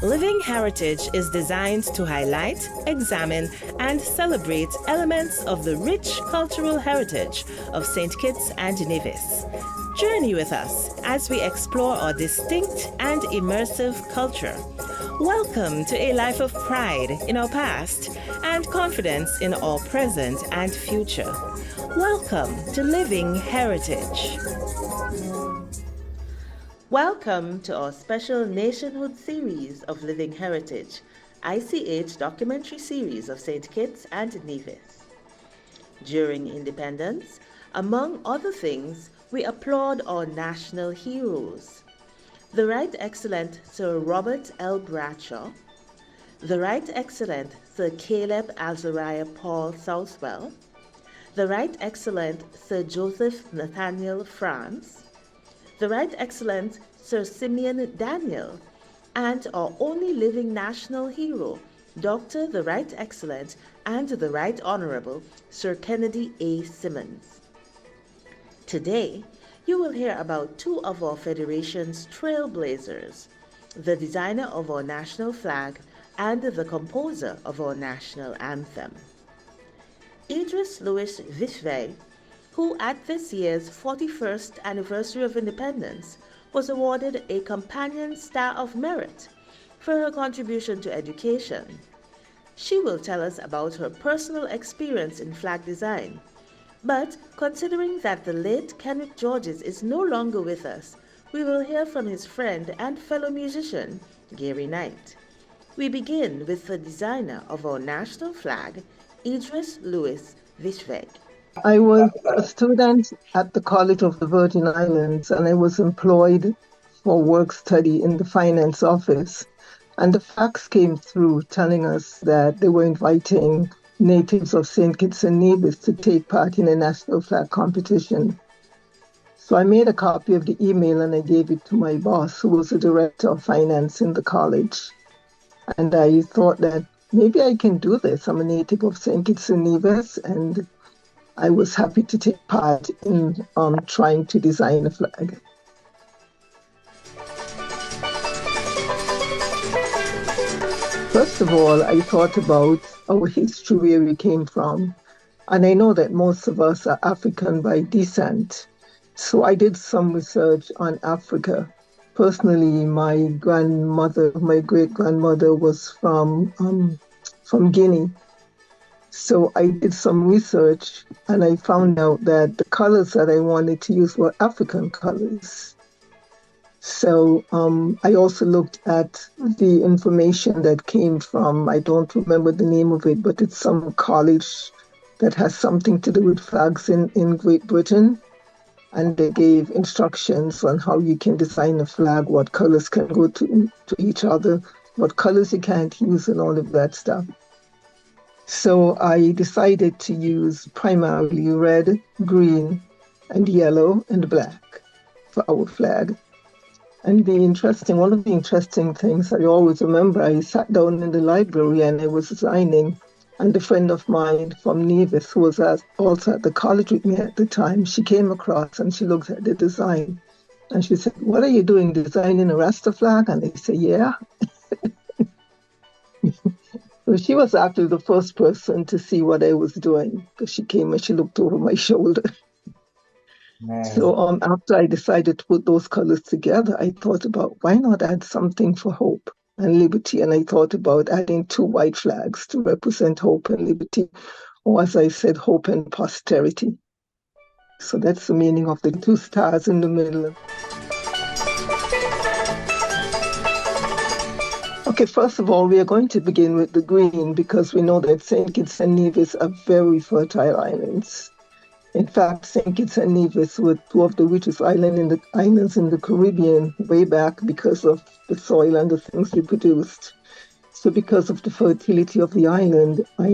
Living Heritage is designed to highlight, examine, and celebrate elements of the rich cultural heritage of St. Kitts and Nevis. Journey with us as we explore our distinct and immersive culture. Welcome to a life of pride in our past and confidence in our present and future. Welcome to Living Heritage. Welcome to our special Nationhood series of Living Heritage, ICH documentary series of St. Kitts and Nevis. During independence, among other things, we applaud our national heroes. The Right Excellent Sir Robert L. Bradshaw, the Right Excellent Sir Caleb Azariah Paul Southwell, the Right Excellent Sir Joseph Nathaniel France, the Right Excellent Sir Simeon Daniel, and our only living national hero, Dr. the Right Excellent and the Right Honorable Sir Kennedy A. Simmons. Today, you will hear about two of our Federation's trailblazers, the designer of our national flag and the composer of our national anthem. Edrice Lewis-Viechweg, who at this year's 41st anniversary of independence was awarded a Companion Star of Merit for her contribution to education. She will tell us about her personal experience in flag design. But considering that the late Kenrick Georges is no longer with us, we will hear from his friend and fellow musician, Gairy Knight. We begin with the designer of our national flag, Edrice Lewis-Viechweg. I was a student at the College of the Virgin Islands, and I was employed for work study in the finance office. And the fax came through telling us that they were inviting natives of St. Kitts and Nevis to take part in a national flag competition. So I made a copy of the email and I gave it to my boss, who was the director of finance in the college. And I thought that maybe I can do this. I'm a native of St. Kitts and Nevis, and I was happy to take part in trying to design a flag. First of all, I thought about our history, where we came from. And I know that most of us are African by descent. So I did some research on Africa. Personally, my great-grandmother was from Guinea. So I did some research and I found out that the colors that I wanted to use were African colors. So I also looked at the information that came from, I don't remember the name of it, but it's some college that has something to do with flags in Great Britain. And they gave instructions on how you can design a flag, what colors can go to each other, what colors you can't use, and all of that stuff. So I decided to use primarily red, green, and yellow, and black for our flag. And one of the interesting things I always remember, I sat down in the library and I was designing, and a friend of mine from Nevis, who was also at the college with me at the time, she came across and she looked at the design. And she said, "What are you doing, designing a Rasta flag?" And I said, "Yeah." So she was actually the first person to see what I was doing, because she came and she looked over my shoulder. Nice. So after I decided to put those colors together, I thought about why not add something for hope and liberty. And I thought about adding two white flags to represent hope and liberty, or as I said, hope and posterity. So that's the meaning of the two stars in the middle. Okay, first of all, we are going to begin with the green, because we know that St. Kitts and Nevis are very fertile islands. In fact, St. Kitts and Nevis were two of the richest islands in the Caribbean way back because of the soil and the things we produced. So because of the fertility of the island, I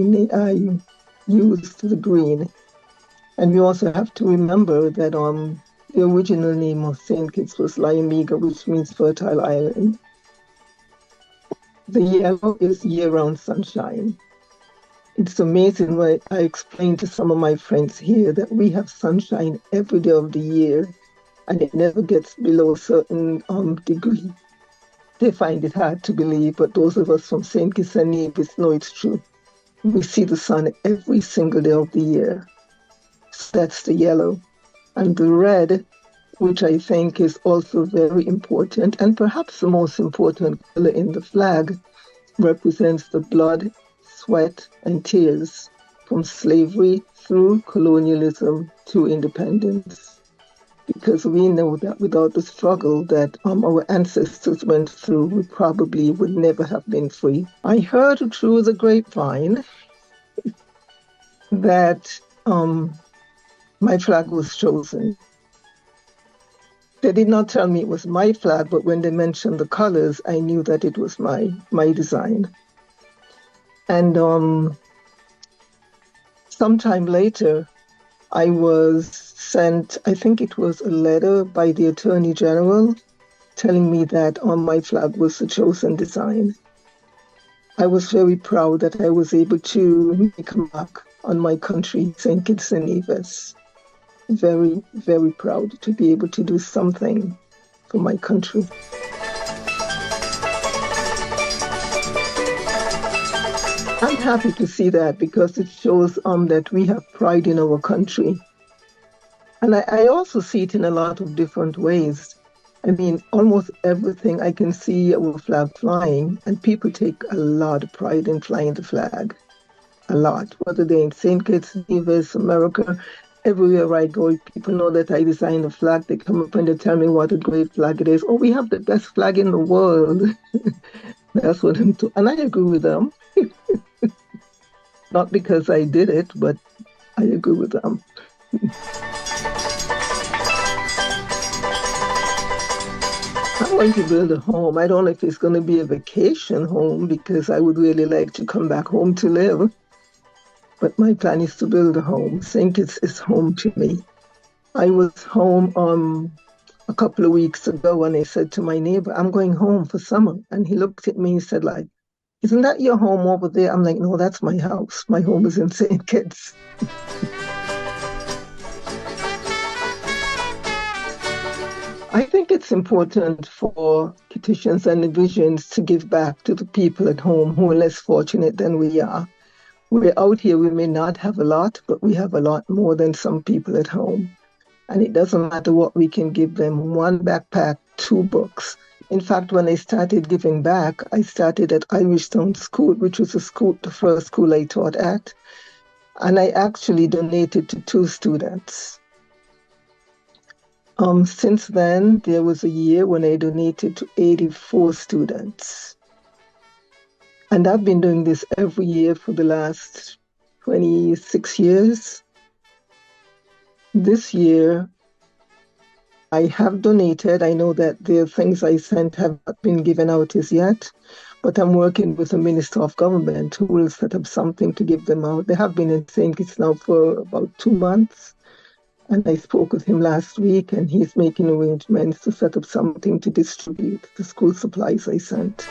used the green. And we also have to remember that the original name of St. Kitts was Laimiga, which means fertile island. The yellow is year-round sunshine. It's amazing when I explain to some of my friends here that we have sunshine every day of the year, and it never gets below a certain degree. They find it hard to believe, but those of us from St. Kitts and Nevis know it's true. We see the sun every single day of the year. So that's the yellow. And the red, which I think is also very important, and perhaps the most important color in the flag, represents the blood, sweat, and tears from slavery through colonialism to independence. Because we know that without the struggle that our ancestors went through, we probably would never have been free. I heard through the grapevine that my flag was chosen. They did not tell me it was my flag, but when they mentioned the colors, I knew that it was my design. And sometime later, I was sent, I think it was a letter by the Attorney General telling me that my flag was the chosen design. I was very proud that I was able to make a mark on my country, St. Kitts and Nevis. Very, very proud to be able to do something for my country. I'm happy to see that because it shows that we have pride in our country. And I also see it in a lot of different ways. I mean, almost everything I can see our flag flying, and people take a lot of pride in flying the flag. A lot. Whether they're in St. Kitts, Nevis, America, everywhere I go, people know that I designed the flag. They come up and they tell me what a great flag it is. Oh, we have the best flag in the world. That's what I'm doing. And I agree with them. Not because I did it, but I agree with them. I'm going to build a home. I don't know if it's going to be a vacation home because I would really like to come back home to live. But my plan is to build a home. St. Kitts is home to me. I was home a couple of weeks ago and I said to my neighbor, I'm going home for summer. And he looked at me and said, like, isn't that your home over there? I'm like, no, that's my house. My home is in St. Kitts. I think it's important for Kittitians and Nevisians to give back to the people at home who are less fortunate than we are. We're out here, we may not have a lot, but we have a lot more than some people at home. And it doesn't matter what we can give them, 1 backpack, 2 books. In fact, when I started giving back, I started at Irish Town School, which was the first school I taught at. And I actually donated to 2 students. Since then, there was a year when I donated to 84 students. And I've been doing this every year for the last 26 years. This year, I have donated. I know that the things I sent have not been given out as yet, but I'm working with the Minister of Government who will set up something to give them out. They have been in St. Kitts now for about 2 months. And I spoke with him last week, and he's making arrangements to set up something to distribute the school supplies I sent.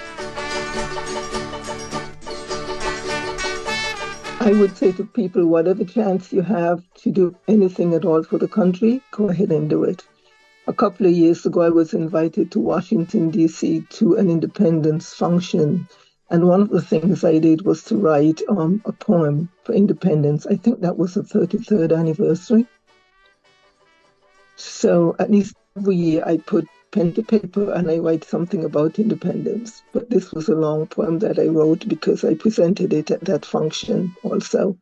I would say to people, whatever chance you have to do anything at all for the country, go ahead and do it. A couple of years ago, I was invited to Washington, D.C. to an independence function. And one of the things I did was to write a poem for independence. I think that was the 33rd anniversary. So at least every year I put pen to paper and I write something about independence. But this was a long poem that I wrote because I presented it at that function also.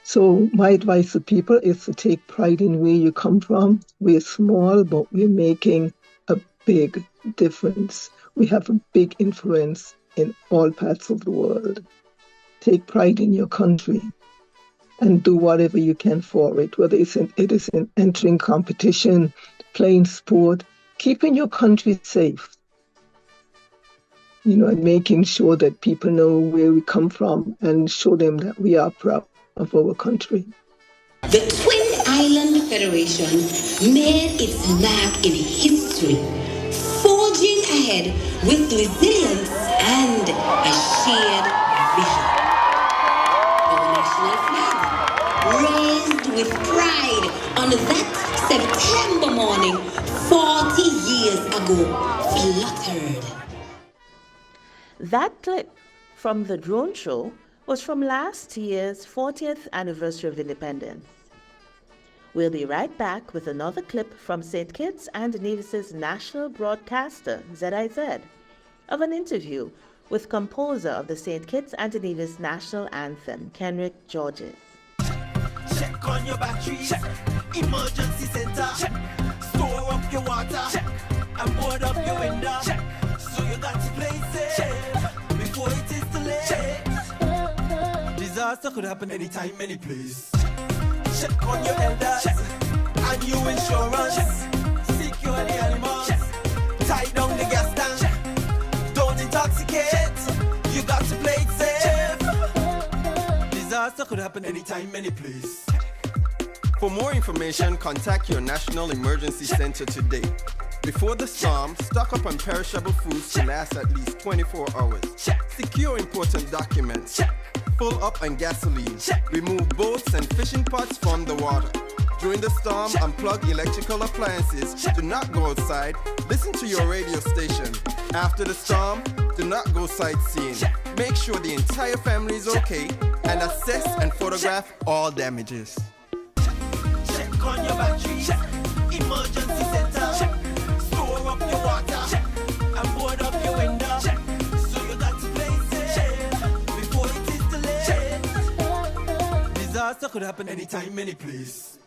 So my advice to people is to take pride in where you come from. We're small, but we're making a big difference. We have a big influence in all parts of the world. Take pride in your country and do whatever you can for it, whether it is in entering competition, playing sport, keeping your country safe, and making sure that people know where we come from and show them that we are proud of our country. The Twin Island Federation made its mark in history, forging ahead with resilience and a shared vision. Our national flag, raised with pride on that September morning 40 years ago, fluttered That clip from the drone show was from last year's 40th anniversary of independence. We'll be right back with another clip from St. Kitts and Nevis's national broadcaster, ZIZ, of an interview with composer of the St. Kitts and Nevis national anthem, Kenrick Georges. Check on your batteries. Check. Emergency center. Check. Store up your water. Check. And board up your window. Check. So you got to place it. Check. Before it is too late. Check. Disaster could happen anytime, any place. Check on your elders. Check. And your insurance. Check. Secure the animals. Check. Tie down the gas tank. Check. Don't intoxicate. Check. You got to play it safe. Disaster could happen anytime, any place. For more information, contact your National Emergency Center today. Before the storm, stock up on perishable foods to last at least 24 hours. Secure important documents. Full up on gasoline. Remove boats and fishing pots from the water. During the storm, unplug electrical appliances. Do not go outside. Listen to your radio station. After the storm, do not go sightseeing. Make sure the entire family is okay and assess and photograph all damages. Check on your batteries. Emergency center. Store up your water. And board up your window. So you got to place it before it is too late. Disaster could happen anytime, any place.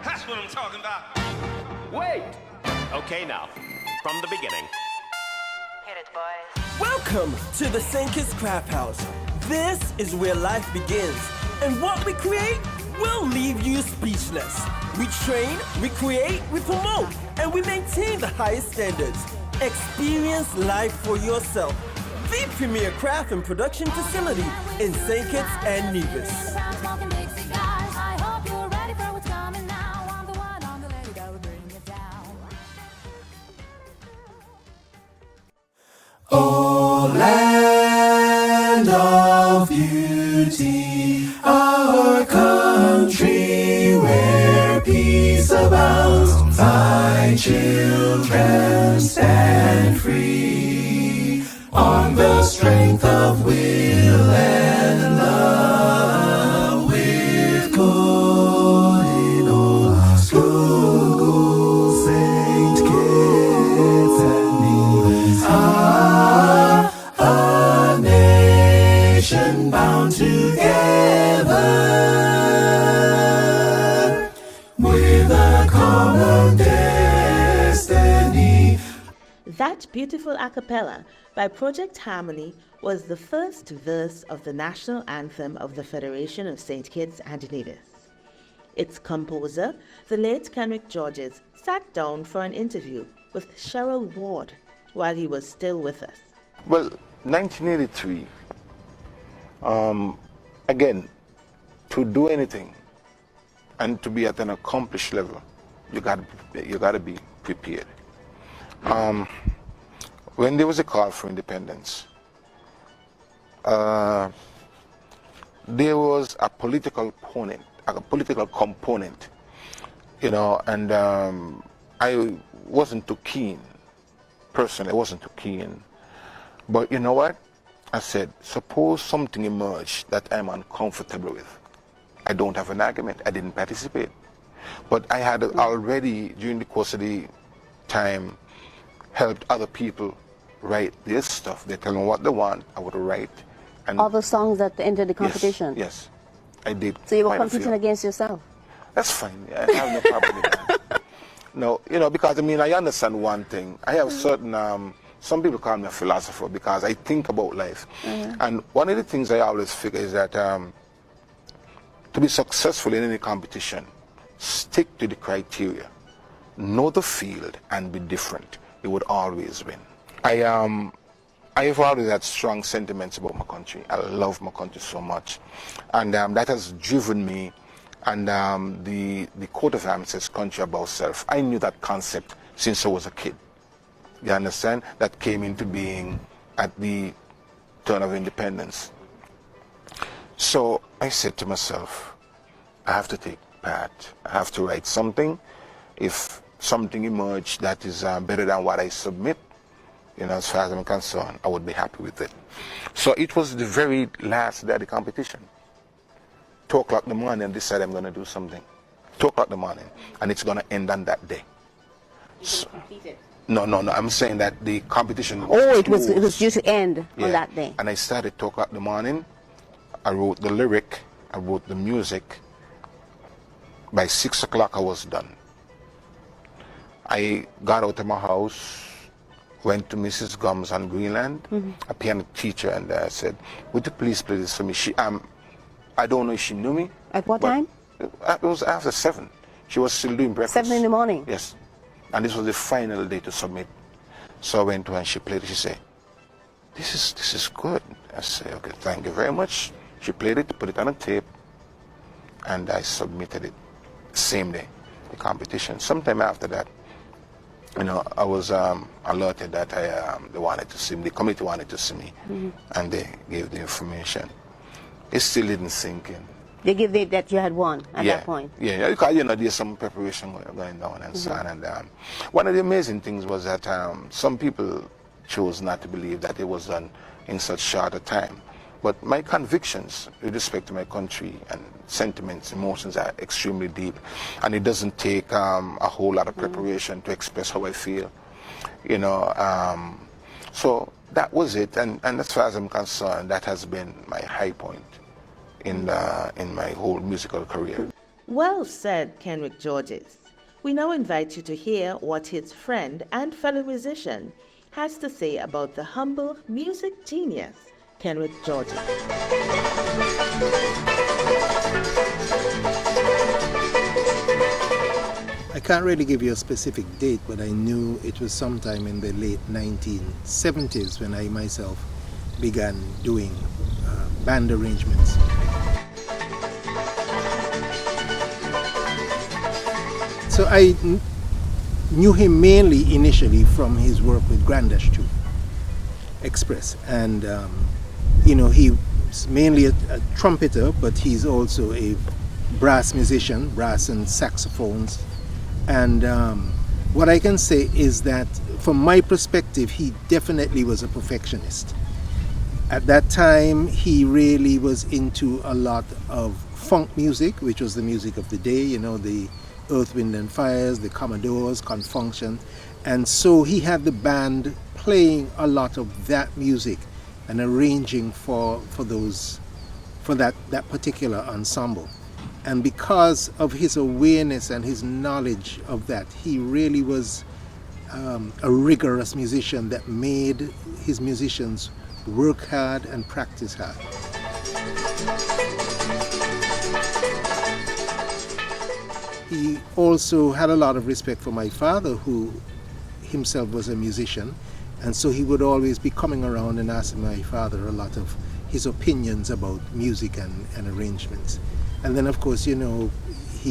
That's what I'm talking about. Wait! Okay, now, from the beginning. Hit it, boys. Welcome to the St. Kitts Craft House. This is where life begins. And what we create will leave you speechless. We train, we create, we promote, and we maintain the highest standards. Experience life for yourself. The premier craft and production facility in St. Kitts and Nevis. O land of beauty, our country where peace abounds, thy children stand free on the strength of will and love, with good in all our schools, St. Kitts and Nevis. A nation bound together with a common destiny. That beautiful a cappella by Project Harmony was the first verse of the national anthem of the Federation of St. Kitts and Nevis. Its composer, the late Kenrick Georges, sat down for an interview with Cheryl Ward while he was still with us. Well, 1983, again, to do anything and to be at an accomplished level, you gotta be prepared. When there was a call for independence, there was a political component, you know, and I wasn't too keen. Personally, I wasn't too keen. But you know what? I said, suppose something emerged that I'm uncomfortable with. I don't have an argument. I didn't participate. But I had already, during the course of the time, helped other people write their stuff. They tell me what they want, I would write. And all the songs that entered the competition? Yes, I did. So you were competing against yourself? That's fine. I have no problem with that. No, you know, because I mean, I understand one thing. I have certain, some people call me a philosopher because I think about life. And one of the things I always figure is that to be successful in any competition, stick to the criteria, know the field, and be different. You would always win. I have always had strong sentiments about my country. I love my country so much. And that has driven me. And the coat of arms says country above self. I knew that concept since I was a kid. You understand? That came into being at the turn of independence. So I said to myself, I have to take part. I have to write something. If something emerge that is better than what I submit, as far as I'm concerned, I would be happy with it. So it was the very last day of the competition. 2 o'clock in the morning, I decided I'm going to do something. 2 o'clock in the morning, and it's going to end on that day. So, no. I'm saying that the competition. It was due to end on that day. And I started 2 o'clock in the morning. I wrote the lyric. I wrote the music. By 6 o'clock, I was done. I got out of my house, went to Mrs. Gums on Greenland, a piano teacher, and I said, "Would you please play this for me?" I don't know if she knew me. At what time? It was after 7. She was still doing breakfast. 7 in the morning? Yes. And this was the final day to submit. So I went to her and she played it. She said, this is good. I said, okay, thank you very much. She played it, put it on a tape, and I submitted it same day, the competition. Sometime after that, I was alerted that they wanted to see me, the committee wanted to see me, and they gave the information. It still didn't sink in. They gave it that you had won at that point? Yeah, because, there's some preparation going down and so on. And one of the amazing things was that some people chose not to believe that it was done in such short a time. But my convictions with respect to my country and sentiments, emotions are extremely deep. And it doesn't take a whole lot of preparation to express how I feel. So that was it. And as far as I'm concerned, that has been my high point in my whole musical career. Well said, Kenrick Georges. We now invite you to hear what his friend and fellow musician has to say about the humble music genius, Kenrick Georges. I can't really give you a specific date, but I knew it was sometime in the late 1970s when I myself began doing band arrangements. So I knew him mainly initially from his work with Grand Dash 2 Express, and he's mainly a trumpeter, but he's also a brass musician, brass and saxophones. And what I can say is that from my perspective, he definitely was a perfectionist. At that time, he really was into a lot of funk music, which was the music of the day, the Earth, Wind and Fires, the Commodores, Confunction. And so he had the band playing a lot of that music and arranging for that particular ensemble. And because of his awareness and his knowledge of that, he really was a rigorous musician that made his musicians work hard and practice hard. He also had a lot of respect for my father, who himself was a musician, and so he would always be coming around and asking my father a lot of his opinions about music and arrangements. And then, of course, he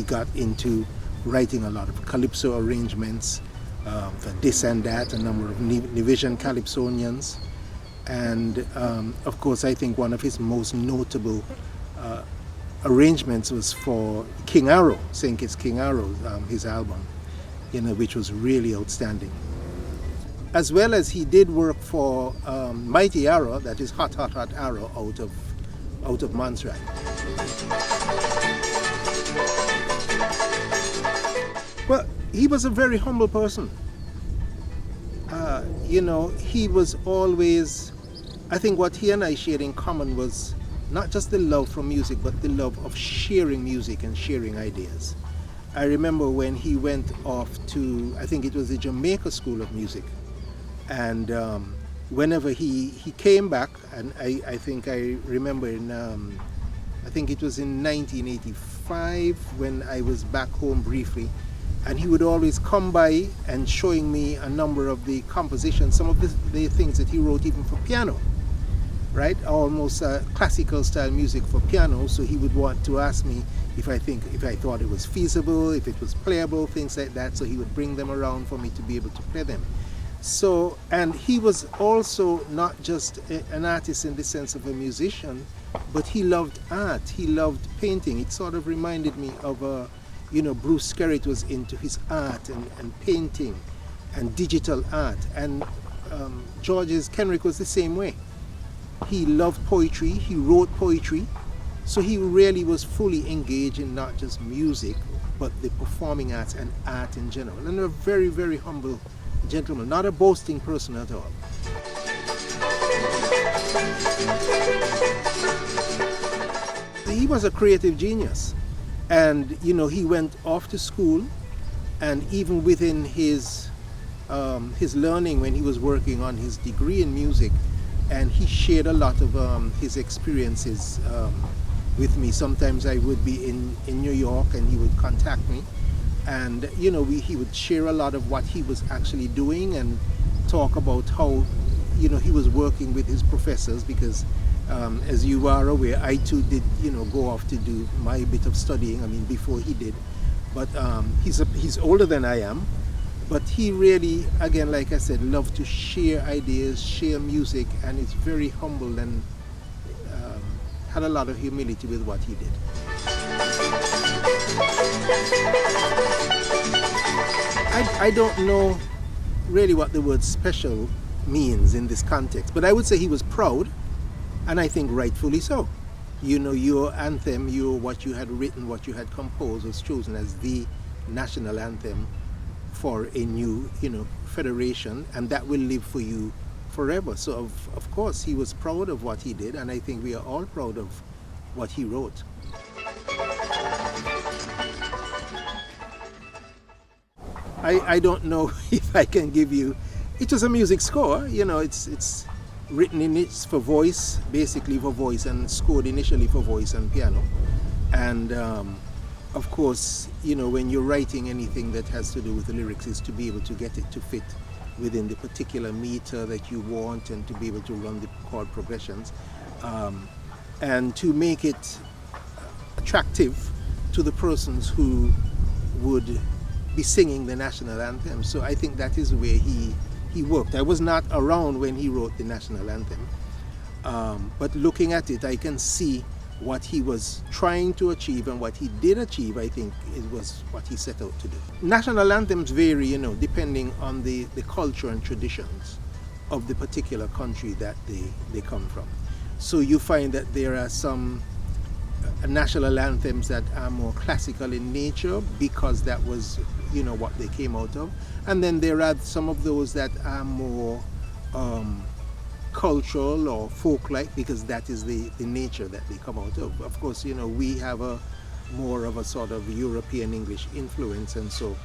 got into writing a lot of calypso arrangements for this and that, a number of Nevisian calypsonians. And, of course, I think one of his most notable arrangements was for King Arrow, St. Kitts King Arrow, his album, which was really outstanding. As well as he did work for Mighty Arrow, that is Hot Hot Hot Arrow out of Montserrat. Well, he was a very humble person. He was always, I think what he and I shared in common was not just the love for music, but the love of sharing music and sharing ideas. I remember when he went off to, I think it was the Jamaica School of Music, and whenever he came back, and I think I remember I think it was in 1985 when I was back home briefly, and he would always come by and showing me a number of the compositions, some of the things that he wrote even for piano, right? Almost classical style music for piano. So he would want to ask me if I thought it was feasible, if it was playable, things like that. So he would bring them around for me to be able to play them. So, and he was also not just an artist in the sense of a musician, but he loved art. He loved painting. It sort of reminded me of Bruce Skerritt was into his art and painting and digital art, and George's Kenrick was the same way. He loved poetry, he wrote poetry, so he really was fully engaged in not just music, but the performing arts and art in general. And a very, very humble gentleman, not a boasting person at all. He was a creative genius, and he went off to school, and even within his learning, when he was working on his degree in music, and he shared a lot of his experiences with me. Sometimes I would be in New York and he would contact me, and he would share a lot of what he was actually doing and talk about how he was working with his professors, because as you are aware, I too did go off to do my bit of studying, before he did, but he's older than I am. But he really, again, like I said, loved to share ideas, share music, and is very humble and had a lot of humility with what he did. I don't know really what the word special means in this context, but I would say he was proud, and I think rightfully so. Your anthem, what you had written, what you had composed, was chosen as the national anthem for a new, federation, and that will live for you forever. So of course he was proud of what he did, and I think we are all proud of what he wrote. I don't know if I can give you. It was a music score, it's written it's for voice, basically for voice, and scored initially for voice and piano, and of course, when you're writing anything that has to do with the lyrics, is to be able to get it to fit within the particular meter that you want, and to be able to run the chord progressions, and to make it attractive to the persons who would be singing the national anthem. So I think that is where he worked. I was not around when he wrote the national anthem, but looking at it, I can see what he was trying to achieve, and what he did achieve, I think, it was what he set out to do. National anthems vary, depending on the culture and traditions of the particular country that they come from. So you find that there are some national anthems that are more classical in nature, because that was, what they came out of. And then there are some of those that are more cultural or folk-like, because that is the nature that they come out of. Of course, we have a more of a sort of European English influence, and so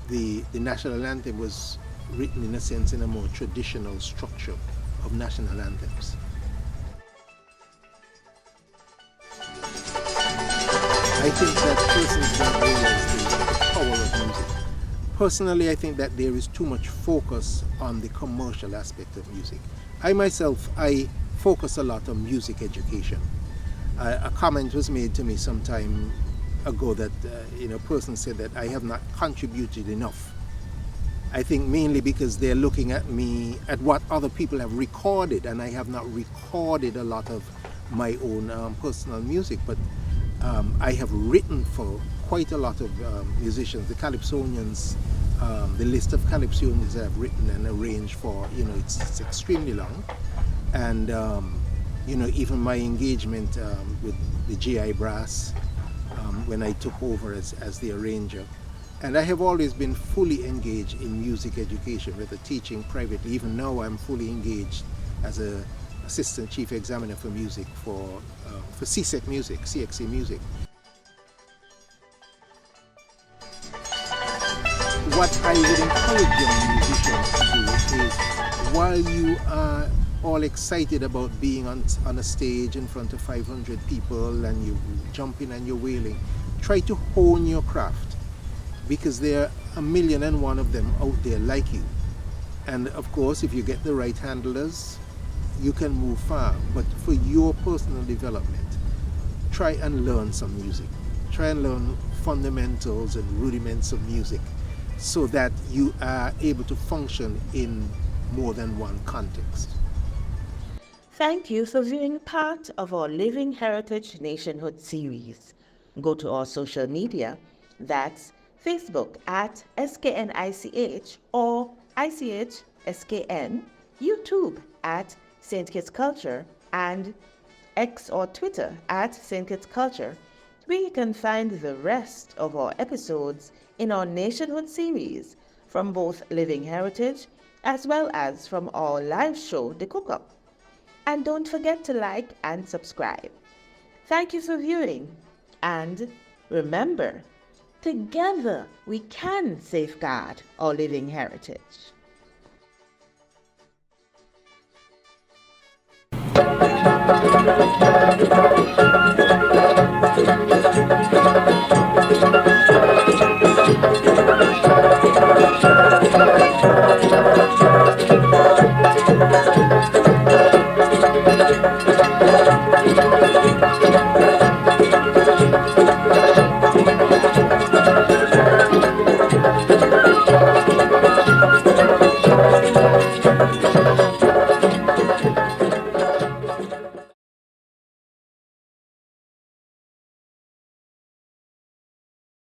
the national anthem was written, in a sense, in a more traditional structure of national anthems. I think that persons don't realize the power of music. Personally, I think that there is too much focus on the commercial aspect of music. I myself, I focus a lot on music education. A comment was made to me some time ago that a person said that I have not contributed enough. I think mainly because they're looking at me, at what other people have recorded, and I have not recorded a lot of my own personal music, but I have written for quite a lot of musicians. The Calypsonians, the list of Calypsonians I've written and arranged for, it's extremely long. And, even my engagement with the GI Brass, when I took over as the arranger. And I have always been fully engaged in music education, whether teaching privately. Even now I'm fully engaged as an assistant chief examiner for music for CSEC Music, CXC Music. What I would encourage young musicians to do is, while you are all excited about being on a stage in front of 500 people and you jumping and you're wailing, try to hone your craft, because there are 1,000,001 of them out there like you. And of course, if you get the right handlers, you can move far. But for your personal development, try and learn some music. Try and learn fundamentals and rudiments of music, so that you are able to function in more than one context. Thank you for viewing part of our Living Heritage Nationhood series. Go to our social media, That's Facebook at SKNICH or ICH SKN, YouTube at St. Kitts Culture, and X or Twitter at St. Kitts Culture, where you can find the rest of our episodes in our Nationhood series from both Living Heritage as well as from our live show, The Cook-Up. And don't forget to like and subscribe. Thank you for viewing, and remember, together we can safeguard our living heritage. Thank you.